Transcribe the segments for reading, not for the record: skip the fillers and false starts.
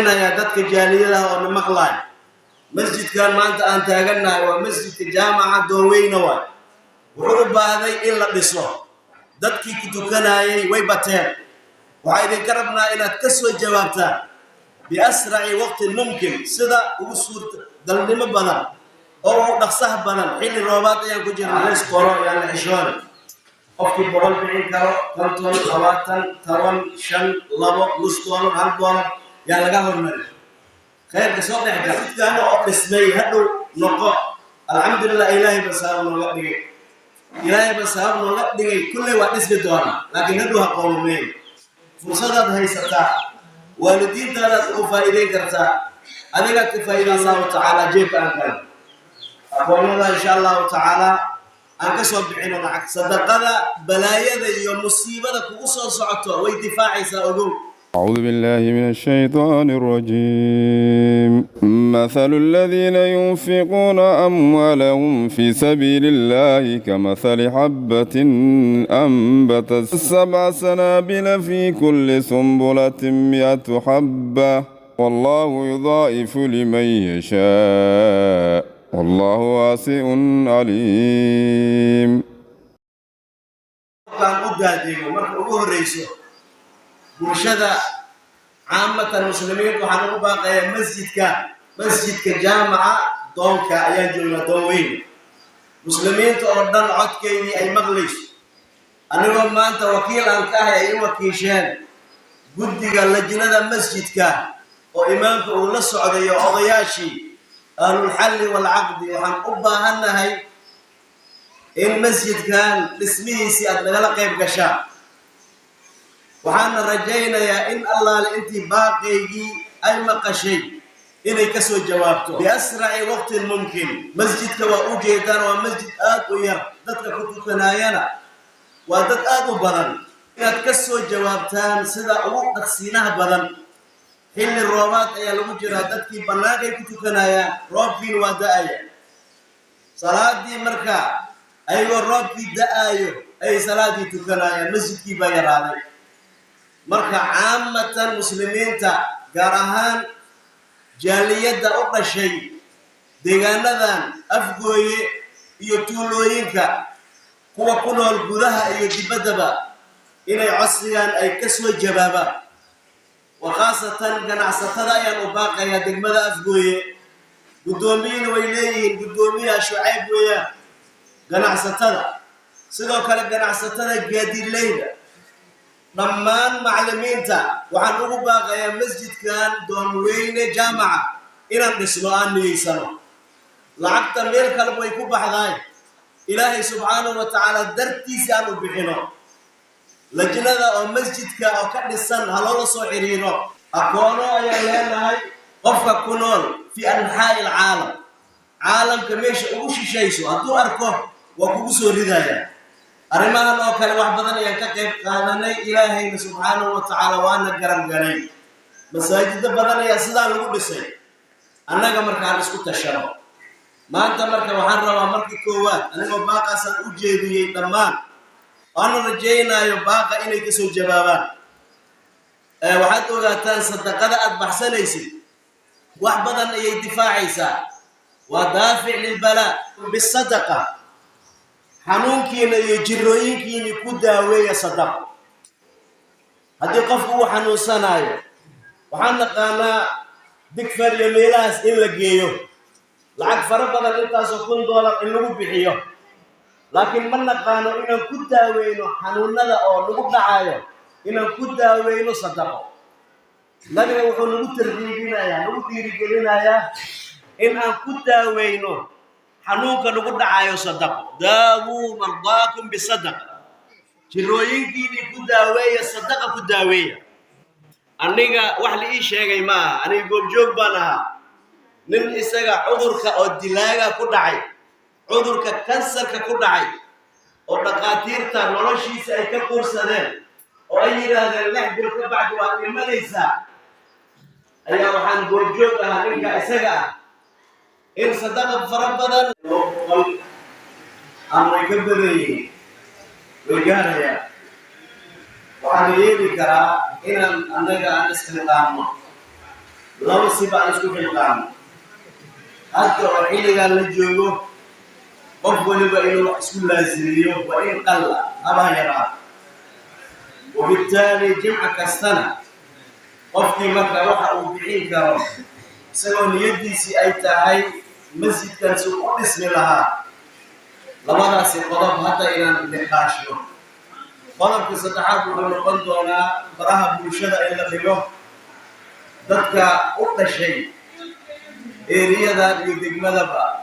bixinaya يا دتك جالية أو مقلاي مسجد كان ما أنت أجلنا ومسجد الجامعة دوينا واي وحرب هذا إلا بصو دتك كتكنا ويبتين وعيد كربنا إلى تسوى جوابته بأسرع وقت ممكن سدا وصور دلنا بنا أو نقصه بنا حين الروابط يكون جرناس قرا يعني عشان أفكي بقول بعين كرو كنتون خواتن ثرون شن لبق مستوى هالبوال يعني لقاه المري خير كسوق نحكي كانوا اسمي هدو نقاء الحمد لله إلهي بسام نوقدي إلهي بسام نوقدي كل وقت اسم دوانا لكن هدوها قومين فرصة هي ستا والدين ترى فائدة كرتا أنا كفائدة الله تعالى جيب أنكر أقول الله إن شاء الله تعالى أنك صوب بعين معك صدقنا بلايا يوم مصيبة كوسع صعته ويدفاعي سأقول أعوذ بالله من الشيطان الرجيم مثل الذين ينفقون أموالهم في سبيل الله كمثل حبة أنبتت 7 سنابل في كل سنبلة 100 حبة والله يضاعف لمن يشاء والله واسع عليم. كان أقعد مرة رئيسه مرشدة عامة المسلمين وحنو باقي مسجد كجامعة دونك أيان جملة دوين مسلمين تأردن عدكيني أي مغلش أنا ما أنت وكيل أنك أي وكيشان قد قال لجنة مسجد كا وإمامك أولا السعودية وأضياشي أهل الحل والعقد وحن أباهن هاي المسجد كان اسمه سياد لغلا قيب قشا وحنا رجينا يا إن الله لأنت باقي أي مقشي إني كسو جوابته بأسرع وقت ممكن مسجد كوا أوجيدان ومسجد آدو ير دتك كنت كنايانا ودت آدو بدن إنك كسو جوابتان سيدا أو تقسينها بدن حين الروابات يا المجرى دتك بناقي كنت كنايا روبين ودايا صلاة دي مركا أيوة روبي دايو أي صلاة دي تكنايا مسجد كي بايراني marka caamatan muslimiinta gaar ahaan jaaliyada u dhashay deegaanadan afgooye iyo tuulooyinka kuwa ku nool gudaha iyo dibadaba inay codsigaan ay ka soo jawaabaan وخاصة ganacsatada ayaan u baaqayaa degmada afgooye gudoomiyana way leeyihiin gudoomiyaha Shucayb weeyaan ganacsatada sidoo kale ganacsatada gaadiidleyda dhammaan macallimiinta waxaan ugu baaqayaa masjidkan doonweyne jaamaca inaan dhisno aan niyeysano lacagta meel kale way ku baxday ilaahay subxaanahu wa tacaala dartiisa aan u bixino lajnada oo masjidka oo ka dhisan haloola soo xiriiro aqoono ayaan leenahay qofka ku nool fi anxaa'i caalamka meesha ugu shishayso hadduu arko waa kugu soo ridaya arrimahan oo kale wax badan ayaan ka qayb qaadanay ilaahayna subxaanahu wa tacaala waana garab galay masaajida badan ayaa sidaa lagu dhisay annaga markaan isku tashano maanta marka waxaan rabaa markii koowaad anigoo baaqaasaan u jeediyey dhammaan waana rajaynayo baaqa inay kasoo jawaabaan waxaad ogaataan sadaqada aad baxsanaysid wax badan ayay difaacaysaa waa daafic lilbalaa bisadaqa xanuunkiina iyo jirooyinkiina ku daaweeya sadaqo haddii qofku uu xanuunsanayo waxaan naqaanaa digfar iyo meelahaas in la geeyo lacag fara badan intaasoo $1,000 in lagu bixiyo laakiin ma naqaano inaan ku daaweyno xanuunada oo lagu dhacayo inaan ku daaweyno sadaqo nabiga wuxuu nagu tarbiibinayaa nagu dhiirigelinayaa in aan ku daaweyno xanuunka lagu dhacayo sadaqo daawuu mardaakum bisadaqa jirooyinkiinii ku daaweeya sadaqa ku daaweeya aniga wax la ii sheegay ma aha aniga goobjoog baan ahaa nin isaga cudurka oo dilaaga ku dhacay cudurka kansarka ku dhacay oo dhaqaatiirta noloshiisa ay ka quursadeen oo ay yiraahdeen 6 bil ka bacdi waa dhimanaysaa ayaa waxaan goobjoog ahaa ninka isaga ah in sadaqa fara badan ama ka badanyihiin way gaarayaan waxaan yeeli karaa inaan annaga aan istilqaamo لو سبع نسكو في القام حتى وحين قال للجوجو قفوا لبقى اسم لازميه وإن قل أبا يرى وبالتالي جمعة كستنة قفتي مكة روح وبعين كرم سنون يدي سي أي تاهي مسجد كان سوء بسم الله لماذا سيقضب حتى إلى النقاش قضب كستحاك ونقل دونا براها بوشدة إلا بيوه ذاتك أقل شيء إيريا ذات يدق مذبا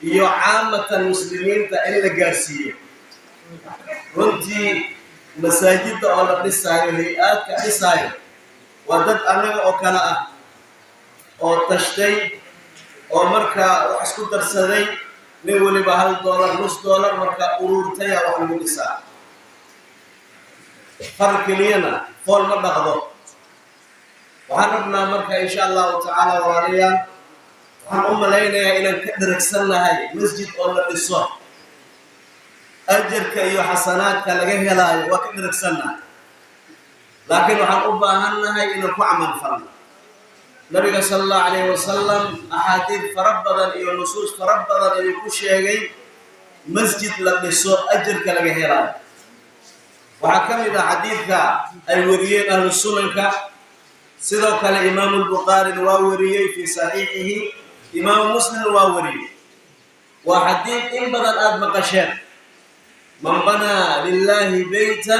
iyo caamata muslimiinta in la gaarsiiyo runtii masaajidda oo la dhisaayo hay-aadka dhisaayo waa dad annaga oo kale ah oo tashtay oo markaa wax isku darsaday nin weliba $1 $0.5 markaa ururtaya wax lagu dhisaa far keliyana fool ma dhaqdo waxaan rabnaa marka insha allahu tacaala walaalayaal waxaan u malaynayaa inaan ka dharagsannahay masjid oo la dhiso ajarka iyo xasanaadka laga helaayo waa ka dharagsannahay laakiin waxaan u baahannahay inaan ku camal falno nabiga sala allahu calayhi wasalam axaadiid fara badan iyo nusuus fara badan ayuu ku sheegay masjid la dhiso ajarka laga helaayo waxaa ka mid ah xadiidka ay wariyeen ahlu sunanka sidoo kale imaamu albukhaarina waa wariyey fii saxiixihi إمام مسلم واوري وحديث إن بدل آدم قشر من بنى لله بيتا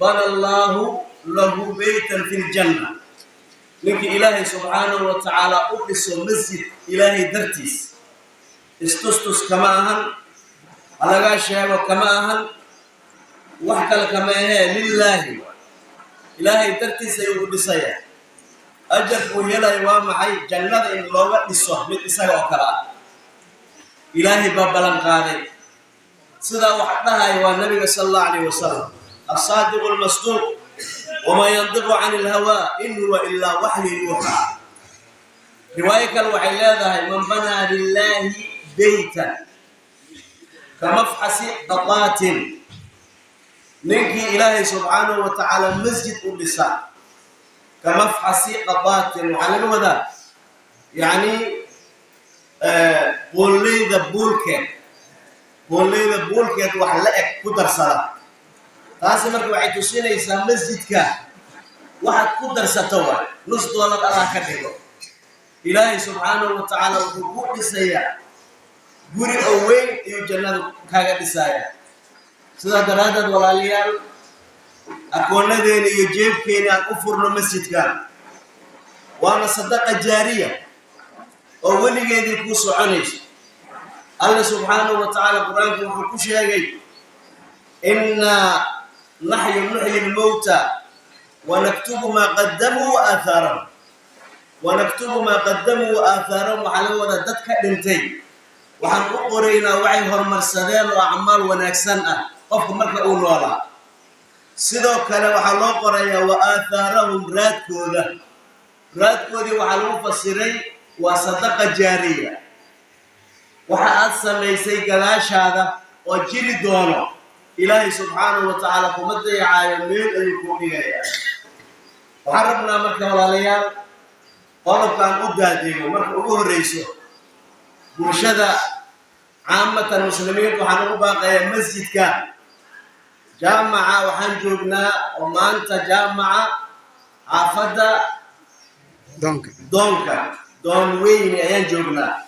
بنى الله له بيتا في الجنة لك إلهي سبحانه وتعالى أقص مسجد إلهي درتيس استستس كما أهل على غاشها وكما أهل وحكى كما هي لله إلهي درتيس يقصيها أجر ويلا يوام حي جنة إن لوجت الصح من إسحاق وكرا إلهي بابلان قاضي صدا وحدها يا النبي صلى الله عليه وسلم الصادق المصدوق وما ينطق عن الهوى إن هو إلا وحي يوحى رواية الوحيلة من بنى لله بيتا كمفحص قطات نجي إلهي سبحانه وتعالى مسجد اللسان كمفحص قطات وعلى هذا يعني بولي ذا بولكت وحلقك قدر صلاة تاسي مركب waxay tusinaysaa masjidka waxa ku darsatay $0.5 Allah ka dhigo Ilaahay subhanahu wa ta'ala wuxuu ku dhisayaa guri oo weyn iyo jannada kaaga dhisaya sida daraadad walaaliyaal أكوننا يجيب كينا أفرنا مسجد كان وأنا صدقة جارية أولي يدي كوسو عنيش الله سبحانه وتعالى قرآن في شيء إنا نحيي الموتى ونكتب ما قدموا وآثارهم وعلى ودتك دنتي وحن قرينا وعيهم مرسدين وأعمال ونكسن قف مركا أولولا sidoo kale waxa loo qorayaa wa aatharahum raadkoodii waxa lagu fasiray waa sadaqa jaariya waxa aad samaysay gadaashaada oo jiri doono ilaahay subxaanahu wa tacaala kuma dayacaayo meel ayuu ku dhigayaa waxaan rabnaa marka walaalayaal qodobkaan u daadeego marka ugu horreyso bulshada caamatan muslimiinta waxaan ugu baaqayaa masjidka جامعة وحنجوبنا ومانت جامعة عفدا دون وين ينجوبنا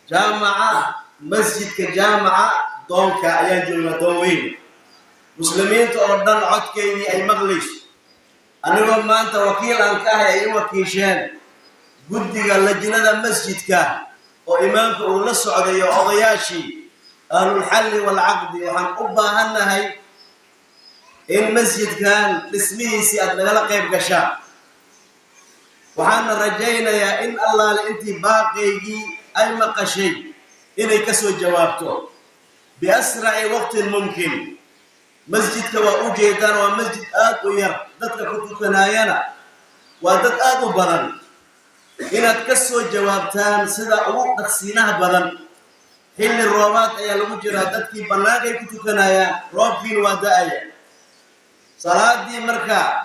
جامعة مسجد كجامعة دونك ينجوبنا دون وين مسلمين تردن عدكيني أي مغلش أنا ما أنت وكيل أنكاه أي وكيشان قدق اللجنة مسجد كاه وإمامك أولا السعودية وأضياشي أهل الحل والعقد وحن أباها النهي إن مسجد كان اسمه سياد لغلا قيب قشاء وحن رجينا يا إن الله لإنتي باقي أي مقشي إني كسو جوابته بأسرع وقت ممكن مسجد كوا أوجيدان ومسجد آد وير دتك كنت كنايانا ودت آد وبرن إن تكسو جوابتان سيدا أوق تقسينها بدن حين الروابات أي المجرى دتكي بناقي كنت كنايا روبين ودائيا صلاة دي مركا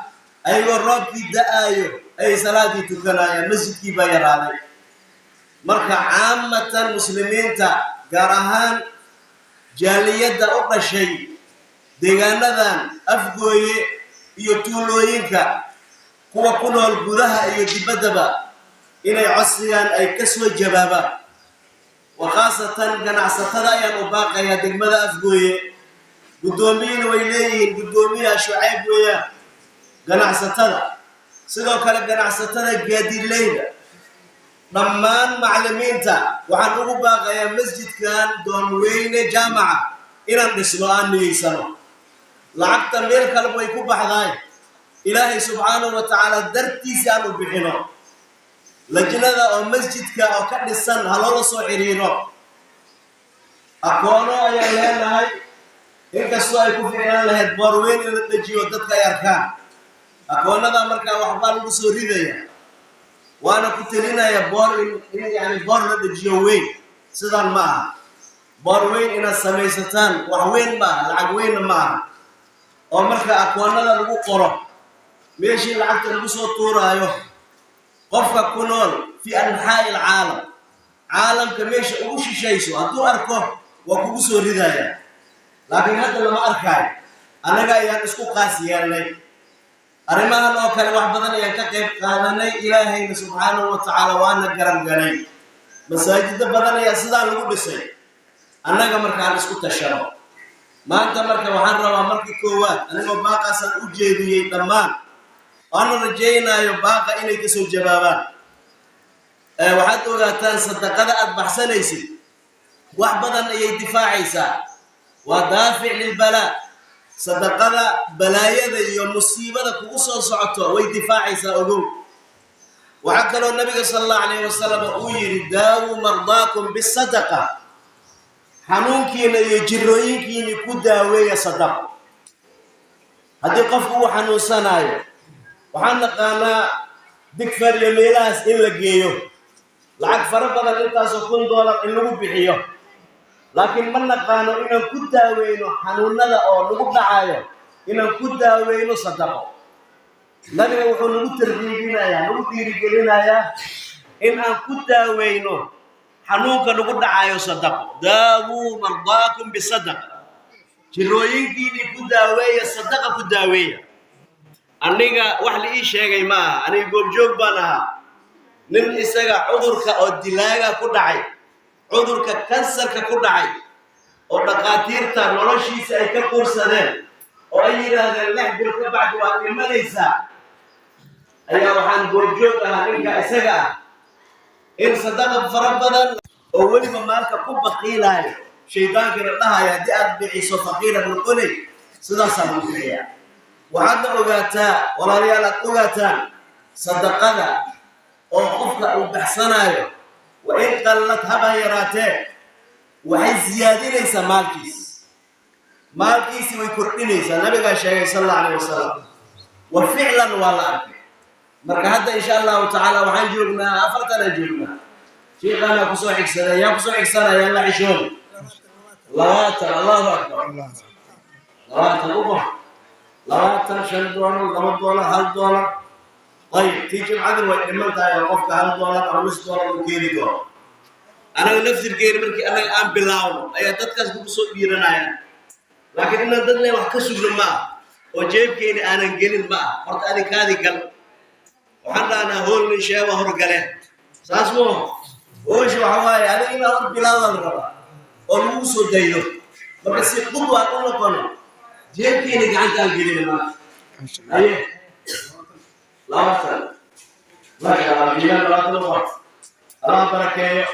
أيوة الرب دعايو أي صلاة تكنا مسجد كي بيراني مركا عامة المسلمين تا قارهان جالية أقرأ شيء ديغانadaan afgooye iyo tuulooyinka kuwa ku nool gudaha iyo dibaddaba inay codsigaan ay ka soo jawaabaan وخاصة ganacsatada ayaan u baaqayaa degmada afgooye guddoomiyana way leeyihiin guddoomiyaha Shucayb weeyaan ganacsatada sidoo kale ganacsatada gaadiidleyda dhammaan macallimiinta waxaan ugu baaqayaa masjidkan Doonweyne jaamaca inaan dhisno aan niyeysano lacagta meel kale way ku baxday ilaahay subhanahu wa ta'ala dartiisa aanu bixino lajnada oo masjidka oo ka dhisan haloo soo xiriiro aqoono ayaa leenahay inkastoo ay ku fiican lahayd boorweyn in la dejiyo dadka ay arkaan aqoonada markaa waxba lagu soo ridaya waana ku talinaya boor la dejiyo weyn sidaan ma aha boorweyn inaad samaysataan wax weyn ma aha lacag weyn ma aha oo marka aqoonada lagu qoro meeshii lacagta lagu soo tuuraayo qofka ku nool fi anxaa'i caalamka meesha ugu shishayso hadduu arko waa kugu soo ridaya laakiin hadda lama arkaayo annaga ayaan isku qaas yeelnay arrimahan oo kale wax badan ayaan ka qayb qaadanay ilaahayna subxaanahu wa tacaala waana garab galay masaajida badan ayaa sidaa lagu dhisay annaga markaan isku tashano maanta marka waxaan rabaa markii koowaad anigoo baaqaasaan u jeediyey dhammaan waana rajaynayo baaqa inay ka soo jawaabaan waxaad ogaataan sadaqada aad baxsanaysid wax badan ayay difaacaysaa waa daafic lilbalaa sadaqada balaayada iyo musiibada kugu soo socoto way difaacaysaa ogow waxaa kaloo nabiga sallallahu alayhi wasallam uu yiri daawu mardaakum bisadaqa xanuunkiina iyo jirooyinkiina ku daaweeya sadaqa haddii qofku uu xanuunsanayo waxaan naqaanaa digfar iyo meelahaas in la geeyo lacag fara badan intaasoo $1,000 in lagu bixiyo laakiin ma naqaano inaan ku daaweyno xanuunada oo lagu dhacayo inaan ku daaweyno sadaqo nabiga wuxuu nagu tarbiibinayaa nagu dhiirigelinayaa in aan ku daaweyno xanuunka lagu dhacayo sadaqo daawuu mardaakum bisadaqa jirooyinkiinii ku daaweeya sadaqa ku daaweeya aniga wax la ii sheegay ma aha aniga goobjoog baan ahaa nin isaga cudurka oo dilaaga ku dhacay cudurka kansarka ku dhacay oo dhaqaatiirta noloshiisa ay ka quursadeen oo ay yiraahdeen 6 bil ka bacdi waa dhimanaysaa ayaa waxaan goobjoog ahaa ninka isaga ah in sadaqa fara badan oo weliba maalka ku baqiilaayo shaydaankana dhahaya haddii aad bixiso faqiira noqonay sidaasaa lagu bixiyaa waxaadna ogaataa walaalayaal aad ogaataan sadaqada oo qofka uu baxsanayo wa in qallad haba yaraatee waxay ziyaadinaysaa maalkiisi way kordhinaysaa nabigaa sheegay sallallahu alayhi wasallam wa ficlan waa la arkay marka hadda insha allahu tacaala waxaan joognaa 4 aan joognaa sheekana ku soo xigsaday yaa ku soo xigsanaya la xishoon lawaatan allahu akbar lawaatan ugu lawaatan $5 $2 $1 طيب تيجي معدن وإدمنتها يا قفك $1 أو $5 وكيلي دولار أنا نفس الكير منك أنا الآن بلاون أي تتكس بسوق بيرنا يعني لكن إن الدنيا وحكسوا بالماء وجيب كيني أنا نجيل الماء قلت أنا كذي قال وحنا أنا هول من شيء وهر قاله ساسمو وش وحواي أنا إن أول بلاون الربا والموسو دايلو بس يقولوا أقول لكم جيب كيني قاعد تنجيل الماء أيه لا أصل ما شاء الله جينا لا تلوه الله بركة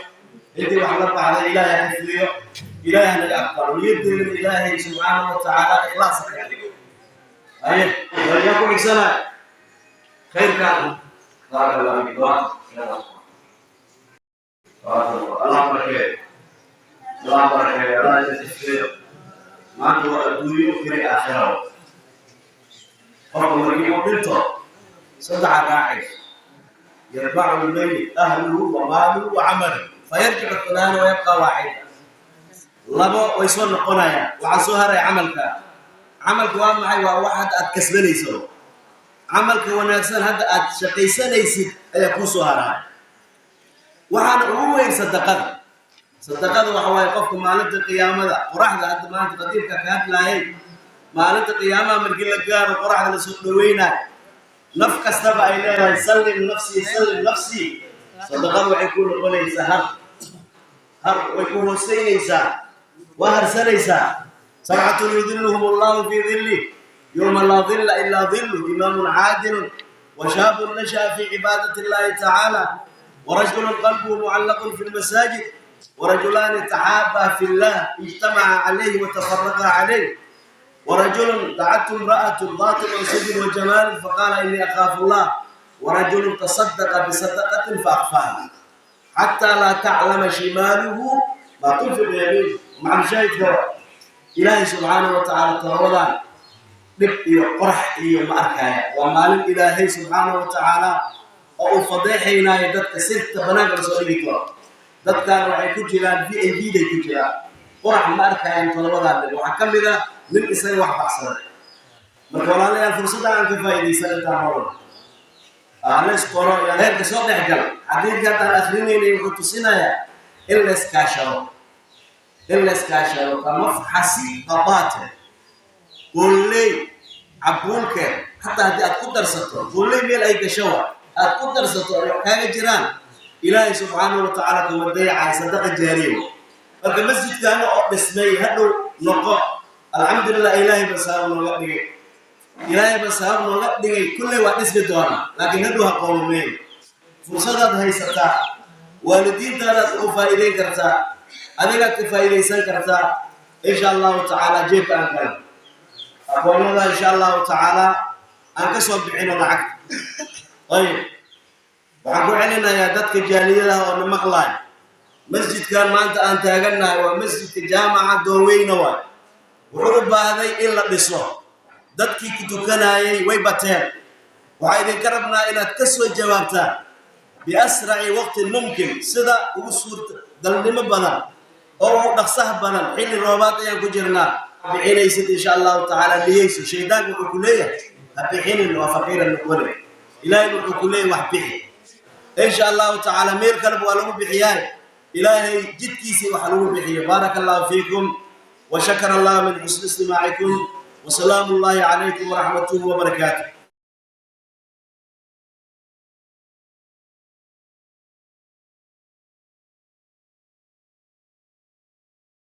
أنت وحنا على إله حفظه إله الأكبر ويبدل من إله سبحانه وتعالى إخلاصك يعني أيه وياكم إحسانا خير كان بارك الله فيك الله بركة الله بركة الله يجزيك ما هو الدنيا في الآخرة فقط مريم وبنته صدع راعي يرفع الميت أهله وماله وعمله فيرجع الثنان ويبقى واحدا لبو ويسون قنايا وعسوها رأي عملك وام معي واحد أتكسبني سو عملك وناكسن هذا شقيسان يسيد أيكون سهران وحنا هو صدقة صدقة وحوي قفكم مالت القيامة ذا وراح ذا أنت ما أنت قديم كهات لاهي مالت القيامة من كل جار وراح ذا سوق دوينا نفك استبع إليه يسلم نفسي صدقة ويكون ولا سهر هر ويكون سينيسا وهر سنيسا سبعة يذلهم الله في ظله يوم لا ظل إلا ظله إمام عادل وشاب نشأ في عبادة الله تعالى ورجل قلبه معلق في المساجد ورجلان تحابا في الله اجتمعا عليه وتفرقا عليه ورجل دعته امرأة ذات منصب وجمال فقال إني أخاف الله ورجل تصدق بصدقة فأخفاها حتى لا تعلم شماله ما تنفق يمينه مع الشاهد إلهي سبحانه وتعالى ترولان نبقي قرح إيو مأركايا ومال الإلهي سبحانه وتعالى أو فضيحينا يددك ست بناك رسولي كور دد كانوا عيكو جلان في أيدي يكو جلان قرح مأركايا ترولان وحكم لذا من إسان واحد أحسن مكولا لي الفرصة عن كفايدي سنة تعملون ليس قرار يعني هيك صوت يحكم حقيقة الأخرين اللي يحطوا سنة إلا إسكاشروا كمفحسي قباته قول لي عبولك حتى هدي أتقدر سطر قول لي ميل أي كشوة أتقدر سطر كان جيران إلهي سبحانه وتعالى كما ديع صدق الجارية فالمسجد كانوا باسمي هدو نقاء الحمد لله إلهي بسهر نغدي كل وقت اسم دوانا لكن هدوها قومين فرصة هاي ستا والدين تارات أفايدين كرتا أذيك كفايدين سن كرتا إن شاء الله تعالى جيب أنكال أقول الله إن شاء الله تعالى أنك صبعين معك طيب وأقول علينا يا دتك جالية وأن مقلاي مسجد كان ما أنت أقلنا هو مسجد جامعة دوين واي وحرب هذا إلا بصوت dadkii ku tukanayay way bateen waxa idin karabnaa inaad ka soo jawaabtaan bi asra'i waqti mumkin sida ugu suurta dalnimo badan oo ugu dhaqsaha badan xilli roobaad ayaan ku jirnaa bixinaysid insha Allah ta'ala liyayso sheedan wuxuu ku leeyahay bixinin wa faqiran wala ilaahay wuxuu ku leeyahay wax bixi insha Allah ta'ala meel kale waa lagu bixiyay ilaahay jidkiisa waxa lagu bixiyo barakallahu fiikum wa shakara Allah min husni istimaa'ikum وسلام الله عليكم ورحمته وبركاته